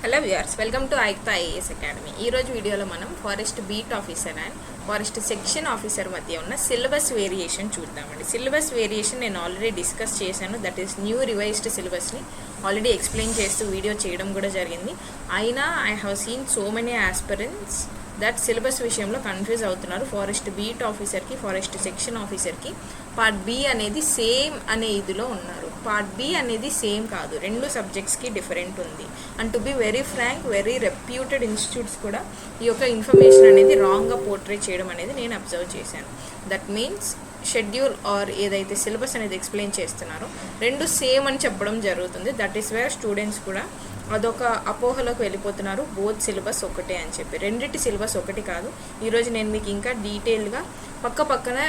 Hello viewers, welcome to Ayukta IAS academy. ఈరోజు వీడియోలో మనం forest beat officer and forest section officer మధ్య ఉన్న సిలబస్ వేరియేషన్ చూద్దామండి. సిలబస్ వేరియేషన్ నేను ఆల్రెడీ డిస్కస్ చేశాను. దట్ ఈస్ న్యూ రివైజ్డ్ సిలబస్ని ఆల్రెడీ ఎక్స్ప్లెయిన్ చేస్తూ వీడియో చేయడం కూడా జరిగింది. అయినా I have seen so many aspirants that syllabus విషయంలో కన్ఫ్యూజ్ అవుతున్నారు. ఫారెస్ట్ బీట్ ఆఫీసర్కి, ఫారెస్ట్ సెక్షన్ ఆఫీసర్కి పార్ట్ బి అనేది సేమ్ అనే ఇదిలో ఉన్నారు. పార్ట్ బి అనేది సేమ్ కాదు, రెండు సబ్జెక్ట్స్కి డిఫరెంట్ ఉంది. And to be very frank, very reputed institutes కూడా ఈ యొక్క ఇన్ఫర్మేషన్ అనేది రాంగ్గా పోర్ట్రే చేయడం అనేది నేను అబ్జర్వ్ చేశాను. దట్ మీన్స్ షెడ్యూల్ ఆర్ ఏదైతే సిలబస్ అనేది ఎక్స్ప్లెయిన్ చేస్తున్నారో రెండు సేమ్ అని చెప్పడం జరుగుతుంది. దట్ ఈస్ వేర్ స్టూడెంట్స్ కూడా అదొక అపోహలోకి వెళ్ళిపోతున్నారు. బోత్ సిలబస్ ఒకటే అని చెప్పి. రెండింటి సిలబస్ ఒకటి కాదు. ఈరోజు నేను మీకు ఇంకా డీటెయిల్గా పక్కన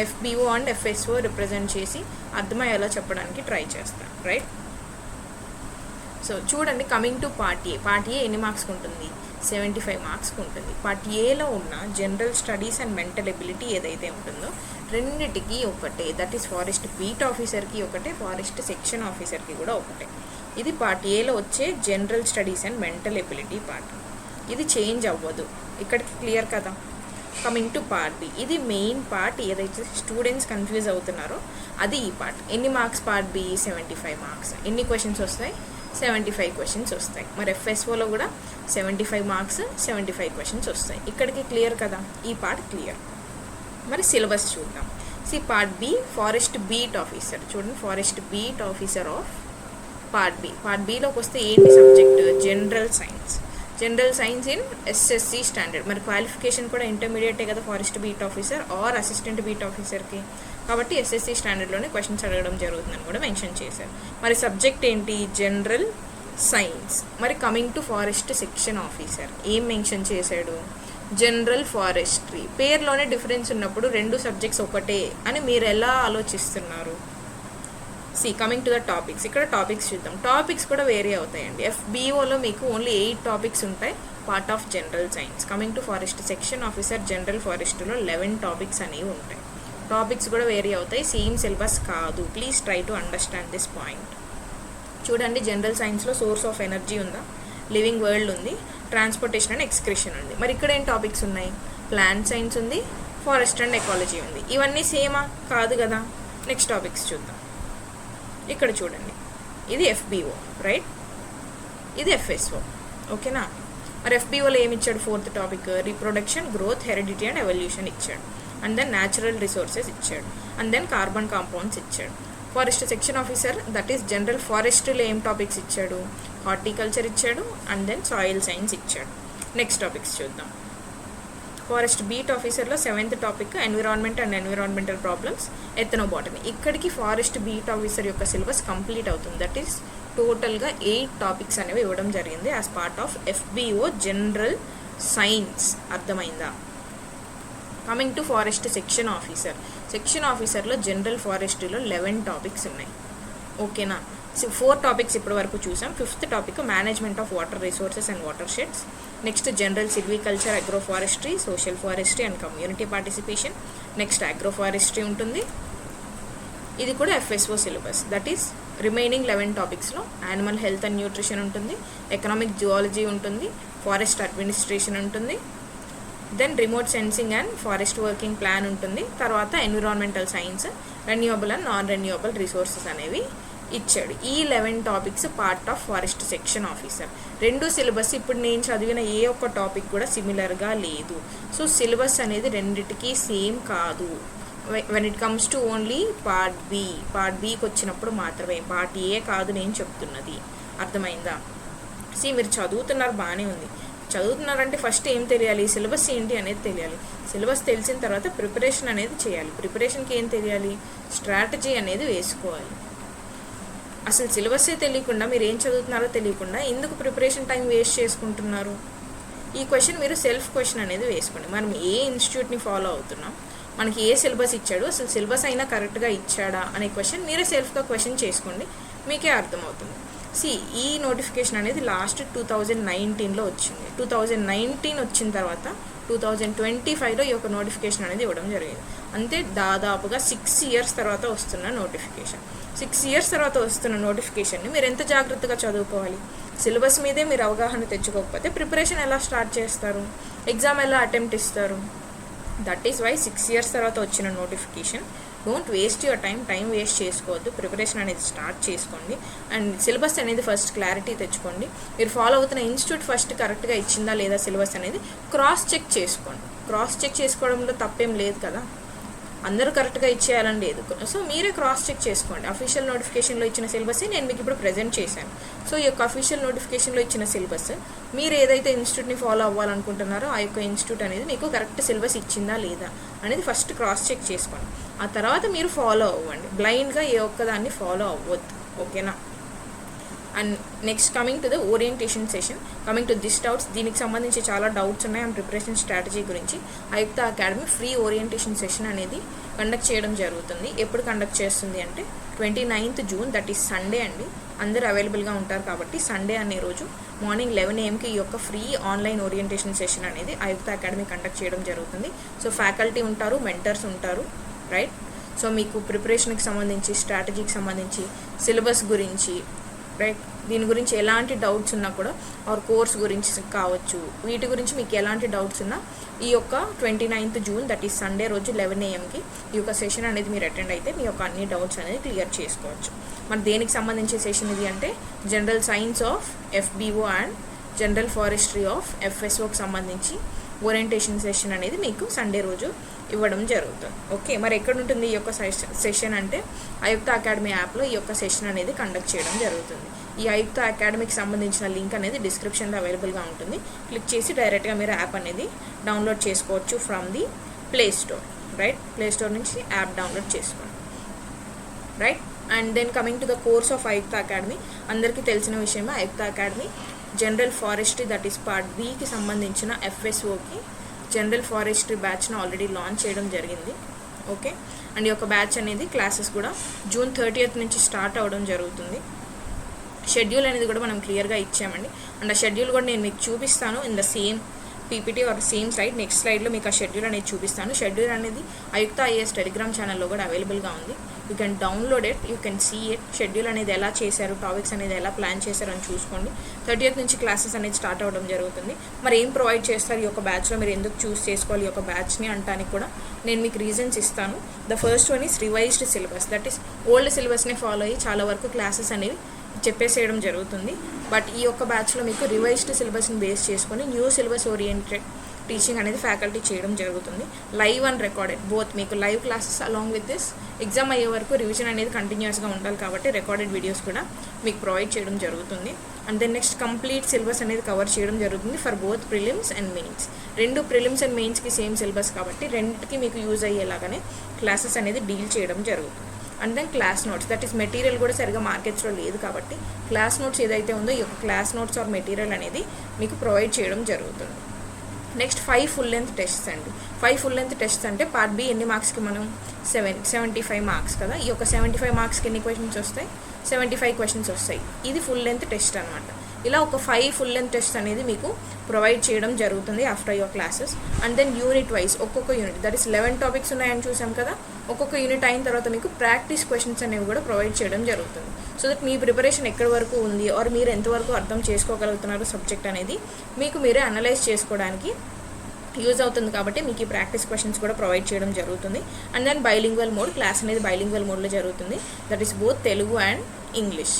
FBO అండ్ FSO రిప్రజెంట్ చేసి అర్థమయ్యేలా చెప్పడానికి ట్రై చేస్తాను. రైట్, సో చూడండి, coming to part A. Part A ఎన్ని మార్క్స్కి ఉంటుంది? 75 మార్క్స్కి ఉంటుంది. పార్ట్ ఏలో ఉన్న general studies and mental ability ఏదైతే ఉంటుందో రెండిటికి ఒకటే. దట్ ఈస్ ఫారెస్ట్ బీట్ ఆఫీసర్కి ఒకటే, ఫారెస్ట్ సెక్షన్ ఆఫీసర్కి కూడా ఒకటే. ఇది పార్ట్ ఏలో వచ్చే general studies and mental ability part. ఇది చేంజ్ అవ్వదు. ఇక్కడికి క్లియర్ కదా? కమింగ్ టు పార్ట్ బి, ఇది మెయిన్ పార్ట్. ఏదైతే స్టూడెంట్స్ కన్ఫ్యూజ్ అవుతున్నారో అది ఈ పార్ట్. ఎన్ని మార్క్స్ పార్ట్ బి? 75 మార్క్స్. ఎన్ని క్వశ్చన్స్ వస్తాయి? 75 క్వశ్చన్స్ వస్తాయి. మరి FSOలో కూడా 75 మార్క్స్, 75 క్వశ్చన్స్ వస్తాయి. ఇక్కడికి క్లియర్ కదా? ఈ పార్ట్ క్లియర్. మరి సిలబస్ చూద్దాం. Part B forest beat officer. చూడండి, forest beat officer of part B. Part బిలోకి వస్తే ఏంటి subject? General science. General science in SSC standard. మరి క్వాలిఫికేషన్ కూడా ఇంటర్మీడియటే కదా forest beat officer or assistant beat ఆఫీసర్కి. కాబట్టి SSC స్టాండర్డ్లోనే క్వశ్చన్స్ అడగడం జరుగుతుందని కూడా మెన్షన్ చేశారు. మరి సబ్జెక్ట్ ఏంటి? General science. మరి coming to forest section officer ఏం మెన్షన్ చేశాడు? General forestry. పేర్లోనే డిఫరెన్స్ ఉన్నప్పుడు రెండు సబ్జెక్ట్స్ ఒకటే అని మీరు ఎలా ఆలోచిస్తున్నారు? Coming to the topics. ఇక్కడ టాపిక్స్ చూద్దాం. టాపిక్స్ కూడా వేరీ అవుతాయండి. FBOలో మీకు ఓన్లీ 8 టాపిక్స్ ఉంటాయి, part of general science. Coming to forest section officer general ఫారెస్ట్లో 11 టాపిక్స్ అనేవి ఉంటాయి. టాపిక్స్ కూడా వేరీ అవుతాయి, సేమ్ సిలబస్ కాదు. Please try to understand this point. చూడండి, జనరల్ సైన్స్లో సోర్స్ ఆఫ్ ఎనర్జీ ఉందా, లివింగ్ వరల్డ్ ఉంది, ట్రాన్స్పోర్టేషన్ అండ్ ఎక్స్క్రిషన్ ఉంది. మరి ఇక్కడ ఏం టాపిక్స్ ఉన్నాయి? ప్లాంట్ సైన్స్ ఉంది, ఫారెస్ట్ అండ్ ఎకాలజీ ఉంది. ఇవన్నీ సేమా? కాదు కదా. నెక్స్ట్ టాపిక్స్ చూద్దాం. ఇక్కడ చూడండి, ఇది FBO, రైట్? ఇది FSO, ఓకేనా? మరి FBOలో ఏమి ఇచ్చాడు? 4th topic reproduction, growth, heredity and evolution ఇచ్చాడు. అండ్ దెన్ న్యాచురల్ రిసోర్సెస్ ఇచ్చాడు. అండ్ దెన్ కార్బన్ కాంపౌండ్స్ ఇచ్చాడు. Forest section officer that is general ఫారెస్ట్లో ఏం టాపిక్స్ ఇచ్చాడు? హార్టికల్చర్ ఇచ్చాడు. అండ్ దెన్ సాయిల్ సైన్స్ ఇచ్చాడు. నెక్స్ట్ టాపిక్స్ చూద్దాం. ఫారెస్ట్ బీట్ ఆఫీసర్లో 7th topic environment and environmental problems, ethnobotany. ఇక్కడికి ఫారెస్ట్ బీట్ ఆఫీసర్ యొక్క సిలబస్ కంప్లీట్ అవుతుంది. దట్ ఈస్ టోటల్గా 8 టాపిక్స్ అనేవి ఇవ్వడం జరిగింది as part of FBO general science. అర్థమైందా? Coming to forest section officer. Section ఆఫీసర్లో జనరల్ ఫారెస్ట్రీలో 11 టాపిక్స్ ఉన్నాయి, ఓకేనా? 4 టాపిక్స్ ఇప్పటి వరకు చూసాం. 5th topic management of water resources and watersheds. Next general silviculture, agro forestry, social forestry and community participation. Next agro forestry ఉంటుంది. ఇది కూడా FSO syllabus. That is remaining 11 టాపిక్స్లో యానిమల్ హెల్త్ అండ్ న్యూట్రిషన్ ఉంటుంది, economic zoology ఉంటుంది, forest administration ఉంటుంది, then remote sensing and forest working plan ఉంటుంది. తర్వాత environmental science, renewable and non renewable resources అనేవి ఇచ్చాడు. ఈ 11 topics part of forest section officer. రెండు సిలబస్ ఇప్పుడు నేను చదివిన ఏ ఒక్క టాపిక్ కూడా సిమిలర్గా లేదు. సో సిలబస్ అనేది రెండిటికి సేమ్ కాదు. When it comes to only part B. Part బికి వచ్చినప్పుడు మాత్రమే, పార్ట్ ఏ కాదు నేను చెప్తున్నది. అర్థమైందా? మీరు చదువుతున్నారు, బాగానే ఉంది. చదువుతున్నారంటే ఫస్ట్ ఏం తెలియాలి? సిలబస్ ఏంటి అనేది తెలియాలి. సిలబస్ తెలిసిన తర్వాత ప్రిపరేషన్ అనేది చేయాలి. ప్రిపరేషన్కి ఏం తెలియాలి? స్ట్రాటజీ అనేది వేసుకోవాలి. అసలు సిలబస్సే తెలియకుండా మీరు ఏం చదువుతున్నారో తెలియకుండా ఎందుకు ప్రిపరేషన్ టైం వేస్ట్ చేసుకుంటున్నారు? ఈ క్వశ్చన్ మీరు సెల్ఫ్ క్వశ్చన్ అనేది వేసుకోండి. మనం ఏ ఇన్స్టిట్యూట్ని ఫాలో అవుతున్నాం, మనకి ఏ సిలబస్ ఇచ్చాడు, అసలు సిలబస్ అయినా కరెక్ట్గా ఇచ్చాడా అనే క్వశ్చన్ మీరే సెల్ఫ్గా క్వశ్చన్ చేసుకోండి, మీకే అర్థమవుతుంది. ఈ నోటిఫికేషన్ అనేది లాస్ట్ 2019లో వచ్చింది. 2019 వచ్చిన తర్వాత 2025లో ఈ యొక్క నోటిఫికేషన్ అనేది ఇవ్వడం జరిగింది. అంతే, దాదాపుగా 6 years తర్వాత వస్తున్న నోటిఫికేషన్. 6 years తర్వాత వస్తున్న నోటిఫికేషన్ని మీరు ఎంత జాగ్రత్తగా చదువుకోవాలి? సిలబస్ మీదే మీరు అవగాహన తెచ్చుకోకపోతే ప్రిపరేషన్ ఎలా స్టార్ట్ చేస్తారు, ఎగ్జామ్ ఎలా అటెంప్ట్ ఇస్తారు? దట్ ఈస్ వై 6 years తర్వాత వచ్చిన notification. Don't waste your time waste చేసుకోవద్దు. ప్రిపరేషన్ అనేది స్టార్ట్ చేసుకోండి అండ్ సిలబస్ అనేది ఫస్ట్ క్లారిటీ తెచ్చుకోండి. మీరు ఫాలో అవుతున్న ఇన్స్టిట్యూట్ ఫస్ట్ కరెక్ట్గా ఇచ్చిందా లేదా సిలబస్ అనేది క్రాస్ చెక్ చేసుకోండి. క్రాస్ చెక్ చేసుకోవడంలో తప్పేం లేదు కదా, అందరూ కరెక్ట్గా ఇచ్చేయాలని లేదు. సో మీరే క్రాస్ చెక్ చేసుకోండి. అఫీషియల్ నోటిఫికేషన్లో ఇచ్చిన సిలబస్ని నేను మీకు ఇప్పుడు ప్రజెంట్ చేశాను. సో ఈ యొక్క అఫీషియల్ నోటిఫికేషన్లో ఇచ్చిన సిలబస్ మీరు ఏదైతే ఇన్స్టిట్యూట్ని ఫాలో అవ్వాలనుకుంటున్నారో ఆ యొక్క ఇన్స్టిట్యూట్ అనేది మీకు కరెక్ట్ సిలబస్ ఇచ్చిందా లేదా అనేది ఫస్ట్ క్రాస్ చెక్ చేసుకోండి. ఆ తర్వాత మీరు ఫాలో అవ్వండి. బ్లైండ్గా ఏ ఒక్కదాన్ని ఫాలో అవ్వద్దు. ఓకేనా? And next coming to the orientation session, coming to this doubts. దీనికి సంబంధించి చాలా డౌట్స్ ఉన్నాయి అండ్ ప్రిపరేషన్ స్ట్రాటజీ గురించి. Ayukta academy free orientation session అనేది కండక్ట్ చేయడం జరుగుతుంది. ఎప్పుడు కండక్ట్ చేస్తుంది అంటే 29th June, that is Sunday అండి. అందరూ అవైలబుల్గా ఉంటారు కాబట్టి సండే అనే రోజు మార్నింగ్ 11 AM ఈ యొక్క ఫ్రీ ఆన్లైన్ ఓరియంటేషన్ సెషన్ అనేది ఆయుక్త అకాడమీ కండక్ట్ చేయడం జరుగుతుంది. సో ఫ్యాకల్టీ ఉంటారు, మెంటర్స్ ఉంటారు, రైట్? సో మీకు ప్రిపరేషన్కి సంబంధించి, స్ట్రాటజీకి సంబంధించి, సిలబస్ గురించి, రైట్, దీని గురించి ఎలాంటి డౌట్స్ ఉన్నా కూడా, ఆర్ కోర్స్ గురించి కావచ్చు, వీటి గురించి మీకు ఎలాంటి డౌట్స్ ఉన్నా ఈ యొక్క 29th June, that is Sunday రోజు 11 AM ఈ యొక్క సెషన్ అనేది మీరు అటెండ్ అయితే మీ యొక్క అన్ని డౌట్స్ అనేది క్లియర్ చేసుకోవచ్చు. మరి దేనికి సంబంధించి సెషన్ ఇది అంటే general science of FBO and general forestry of FSOకి సంబంధించి ఓరియంటేషన్ సెషన్ అనేది మీకు సండే రోజు ఇవ్వడం జరుగుతుంది. ఓకే, మరి ఎక్కడ ఉంటుంది ఈ యొక్క సెషన్ అంటే ఆయుక్త అకాడమీ యాప్లో ఈ యొక్క సెషన్ అనేది కండక్ట్ చేయడం జరుగుతుంది. ఈ ఆయుక్త అకాడమీకి సంబంధించిన లింక్ అనేది డిస్క్రిప్షన్లో అవైలబుల్గా ఉంటుంది. క్లిక్ చేసి డైరెక్ట్గా మీరు యాప్ అనేది డౌన్లోడ్ చేసుకోవచ్చు from the play store, right? Play store నుంచి యాప్ డౌన్లోడ్ చేసుకోండి, right? And then coming to the course of Ayukta academy, అందరికీ తెలిసిన విషయమే Ayukta academy general forestry that is part బికి సంబంధించిన FSOకి జనరల్ ఫారెస్ట్రీ బ్యాచ్ను ఆల్రెడీ లాంచ్ చేయడం జరిగింది. ఓకే, అండ్ ఈ యొక్క బ్యాచ్ అనేది క్లాసెస్ కూడా June 30th నుంచి స్టార్ట్ అవ్వడం జరుగుతుంది. షెడ్యూల్ అనేది కూడా మనం క్లియర్గా ఇచ్చామండి. అండ్ ఆ షెడ్యూల్ కూడా నేను మీకు చూపిస్తాను in the same PPT or same slide. Next స్లైడ్లో మీకు ఆ షెడ్యూల్ అనేది చూపిస్తాను. షెడ్యూల్ అనేది ఆయుక్త IAS టెలిగ్రామ్ ఛానల్లో కూడా అవైలబుల్గా ఉంది. You can download it, you can see it. Schedule అనేది ఎలా చేశారు, టాపిక్స్ అనేది ఎలా ప్లాన్ చేశారు అని చూసుకోండి. 30th నుంచి క్లాసెస్ అనేది స్టార్ట్ అవ్వడం జరుగుతుంది. మరి ఏం ప్రొవైడ్ చేస్తారు ఈ యొక్క బ్యాచ్లో, మీరు ఎందుకు చూస్ చేసుకోవాలి ఈ యొక్క బ్యాచ్ని అంటానికి కూడా నేను మీకు రీజన్స్ ఇస్తాను. The first one is revised syllabus, that is old సిలబస్ని ఫాలో అయ్యి చాలా వరకు క్లాసెస్ అనేవి చెప్పేసేయడం జరుగుతుంది. బట్ ఈ యొక్క బ్యాచ్లో మీకు రివైజ్డ్ సిలబస్ని బేస్ చేసుకొని న్యూ సిలబస్ ఓరియంటెడ్ టీచింగ్ అనేది ఫ్యాకల్టీ చేయడం జరుగుతుంది. లైవ్ అండ్ రికార్డెడ్ బోత్, మీకు live classes along with this exam అయ్యే వరకు రివిజన్ అనేది కంటిన్యూస్గా ఉండాలి కాబట్టి రికార్డెడ్ వీడియోస్ కూడా మీకు ప్రొవైడ్ చేయడం జరుగుతుంది. And then next complete syllabus అనేది కవర్ చేయడం జరుగుతుంది for both prelims and mains. రెండు ప్రిలిమ్స్ అండ్ మెయిన్స్కి సేమ్ సిలబస్ కాబట్టి రెండింటికి మీకు యూజ్ అయ్యేలాగానే క్లాసెస్ అనేది డీల్ చేయడం జరుగుతుంది. And then class notes, that is material కూడా సరిగా మార్కెట్స్లో లేదు కాబట్టి క్లాస్ నోట్స్ ఏదైతే ఉందో ఈ యొక్క క్లాస్ నోట్స్ ఆర్ మెటీరియల్ అనేది మీకు ప్రొవైడ్ చేయడం జరుగుతుంది. నెక్స్ట్ 5 full length టెస్ట్స్ అండి. 5 full length టెస్ట్స్ అంటే పార్ట్ బి ఎన్ని మార్క్స్కి మనం 75 మార్క్స్ కదా. ఈ యొక్క 75 మార్క్స్కి ఎన్ని క్వశ్చన్స్ వస్తాయి? 75 క్వశ్చన్స్ వస్తాయి. ఇది ఫుల్ లెంత్ టెస్ట్ అనమాట. ఇలా ఒక 5 full length టెస్ట్ అనేది మీకు ప్రొవైడ్ చేయడం జరుగుతుంది after your classes. And then unit wise ఒక్కొక్క యూనిట్, దట్ ఈస్ 11 టాపిక్స్ ఉన్నాయని చూసాం కదా. ఒక్కొక్క యూనిట్ అయిన తర్వాత మీకు ప్రాక్టీస్ క్వశ్చన్స్ అనేవి కూడా ప్రొవైడ్ చేయడం జరుగుతుంది. సో దట్ మీ ప్రిపరేషన్ ఎక్కడి వరకు ఉంది ఆర్ మీరు ఎంతవరకు అర్థం చేసుకోగలుగుతున్నారు సబ్జెక్ట్ అనేది మీకు మీరే అనలైజ్ చేసుకోవడానికి యూజ్ అవుతుంది కాబట్టి మీకు ఈ ప్రాక్టీస్ క్వశ్చన్స్ కూడా ప్రొవైడ్ చేయడం జరుగుతుంది. And then bilingual mode, class అనేది బైలింగ్వల్ మోడ్లో జరుగుతుంది. That is both Telugu and English,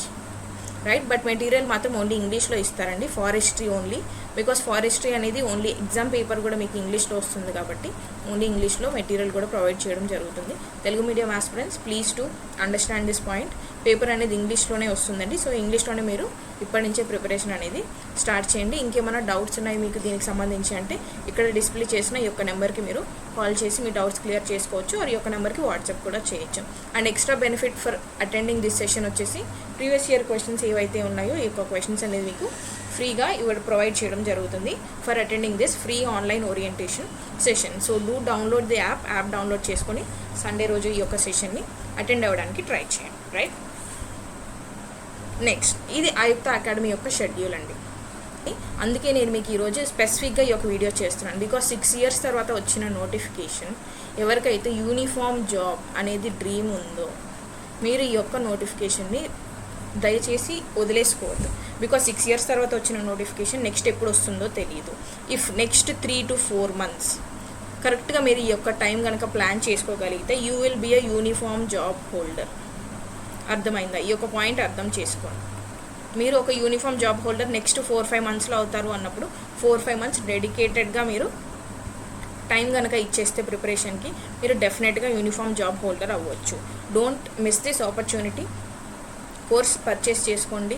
right? But material మాత్రం ఓన్లీ ఇంగ్లీష్లో ఇస్తారండి, ఫారెస్ట్రీ ఓన్లీ. బికాస్ ఫారెస్ట్రీ అనేది ఓన్లీ ఎగ్జామ్ పేపర్ కూడా మీకు ఇంగ్లీష్లో వస్తుంది కాబట్టి ఓన్లీ ఇంగ్లీష్లో మెటీరియల్ కూడా ప్రొవైడ్ చేయడం జరుగుతుంది. Telugu medium aspirants please to understand this point. Paper అనేది ఇంగ్లీష్లోనే వస్తుందండి. సో ఇంగ్లీష్లోనే మీరు ఇప్పటి నుంచే ప్రిపరేషన్ అనేది స్టార్ట్ చేయండి. ఇంకేమైనా డౌట్స్ ఉన్నాయి మీకు దీనికి సంబంధించి అంటే ఇక్కడ డిస్ప్లే చేసిన ఈ యొక్క నెంబర్కి మీరు కాల్ చేసి మీ డౌట్స్ క్లియర్ చేసుకోవచ్చు. ఆ యొక్క నెంబర్కి వాట్సాప్ కూడా చేయొచ్చు. And extra benefit for attending this session వచ్చేసి ప్రీవియస్ ఇయర్ క్వశ్చన్స్ ఏవైతే ఉన్నాయో ఈ యొక్క క్వశ్చన్స్ అనేది మీకు ఫ్రీగా ప్రొవైడ్ చేయడం జరుగుతుంది for attending this free online orientation session. So do download the app download చేసుకొని సండే రోజు ఈ యొక్క సెషన్ని అటెండ్ అవ్వడానికి ట్రై చేయండి, రైట్? నెక్స్ట్ ఇది ఆయుక్త అకాడమీ యొక్క షెడ్యూల్ అండి. అందుకే నేను మీకు ఈరోజు స్పెసిఫిక్గా ఈ యొక్క వీడియో చేస్తున్నాను. బికాస్ 6 years తర్వాత వచ్చిన నోటిఫికేషన్, ఎవరికైతే యూనిఫామ్ జాబ్ అనేది డ్రీమ్ ఉందో మీరు ఈ యొక్క నోటిఫికేషన్ని దయచేసి వదిలేసుకోవద్దు. బికాస్ 6 years తర్వాత వచ్చిన నోటిఫికేషన్ నెక్స్ట్ ఎప్పుడు వస్తుందో తెలియదు. ఇఫ్ నెక్స్ట్ 3 to 4 months కరెక్ట్గా మీరు ఈ యొక్క టైం కనుక ప్లాన్ చేసుకోగలిగితే you will be a uniform job holder. అర్థమైందా? ఈ యొక్క పాయింట్ అర్థం చేసుకోండి. మీరు ఒక యూనిఫామ్ జాబ్ హోల్డర్ నెక్స్ట్ 4-5 monthsలో అవుతారు అన్నప్పుడు 4-5 months డెడికేటెడ్గా మీరు టైం కనుక ఇచ్చేస్తే ప్రిపరేషన్కి మీరు డెఫినెట్గా యూనిఫామ్ జాబ్ హోల్డర్ అవ్వచ్చు. Don't miss this opportunity. Course purchase చేసుకోండి,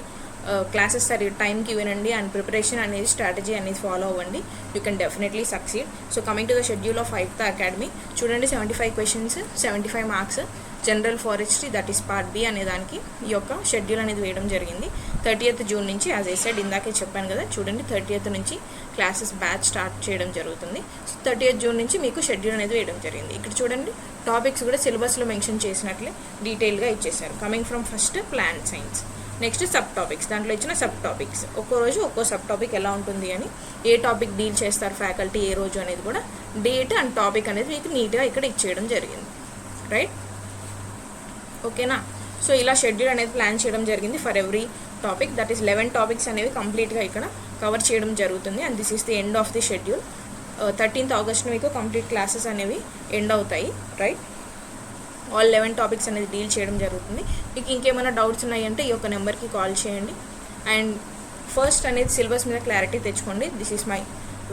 క్లాసెస్ సరి టైంకి వినండి అండ్ ప్రిపరేషన్ అనేది స్ట్రాటజీ అనేది ఫాలో అవ్వండి. You can definitely succeed. So coming to the schedule of 5th academy చూడండి. 75 questions, 75 marks, general forestry that is part B అనే దానికి ఈ యొక్క షెడ్యూల్ అనేది వేయడం జరిగింది. 30th June నుంచి యాజ్ ఐ సెడ్ ఇందాకే చెప్పాను కదా, చూడండి 30th నుంచి క్లాసెస్ బ్యాచ్ స్టార్ట్ చేయడం జరుగుతుంది. సో 30th June నుంచి మీకు షెడ్యూల్ అనేది వేయడం జరిగింది. ఇక్కడ చూడండి టాపిక్స్ కూడా సిలబస్లో మెన్షన్ చేసినట్లే డీటెయిల్గా ఇచ్చేసారు. Coming from first plant science, next sub topics, దాంట్లో ఇచ్చిన సబ్ టాపిక్స్ ఒక్కో రోజు ఒక్కో సబ్ టాపిక్ ఎలా ఉంటుంది అని, ఏ టాపిక్ డీల్ చేస్తారు ఫ్యాకల్టీ ఏ రోజు అనేది కూడా డేట్ అండ్ టాపిక్ అనేది మీకు నీట్గా ఇక్కడ ఇచ్చేయడం జరిగింది. రైట్, ఓకేనా? సో ఇలా షెడ్యూల్ అనేది ప్లాన్ చేయడం జరిగింది for every topic. That is 11 topics అనేవి కంప్లీట్గా ఇక్కడ కవర్ చేయడం జరుగుతుంది. And this is the end of the schedule. 13th August మీకు కంప్లీట్ క్లాసెస్ అనేవి ఎండ్ అవుతాయి. రైట్, ఆల్ 11 topics అనేది డీల్ చేయడం జరుగుతుంది. మీకు ఇంకేమైనా డౌట్స్ ఉన్నాయంటే ఈ యొక్క నెంబర్కి కాల్ చేయండి. అండ్ ఫస్ట్ అనేది సిలబస్ మీద క్లారిటీ తెచ్చుకోండి. This is my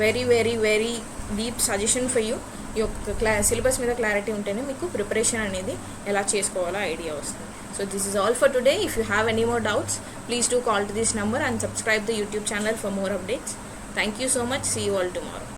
very very very deep suggestion for you. ఈ యొక్క సిలబస్ మీద క్లారిటీ ఉంటేనే మీకు ప్రిపరేషన్ అనేది ఎలా చేసుకోవాలో ఐడియా వస్తుంది. So this is all for today. If you have any more doubts please do call to this number and subscribe the YouTube channel for more updates. Thank you so much. See you all tomorrow.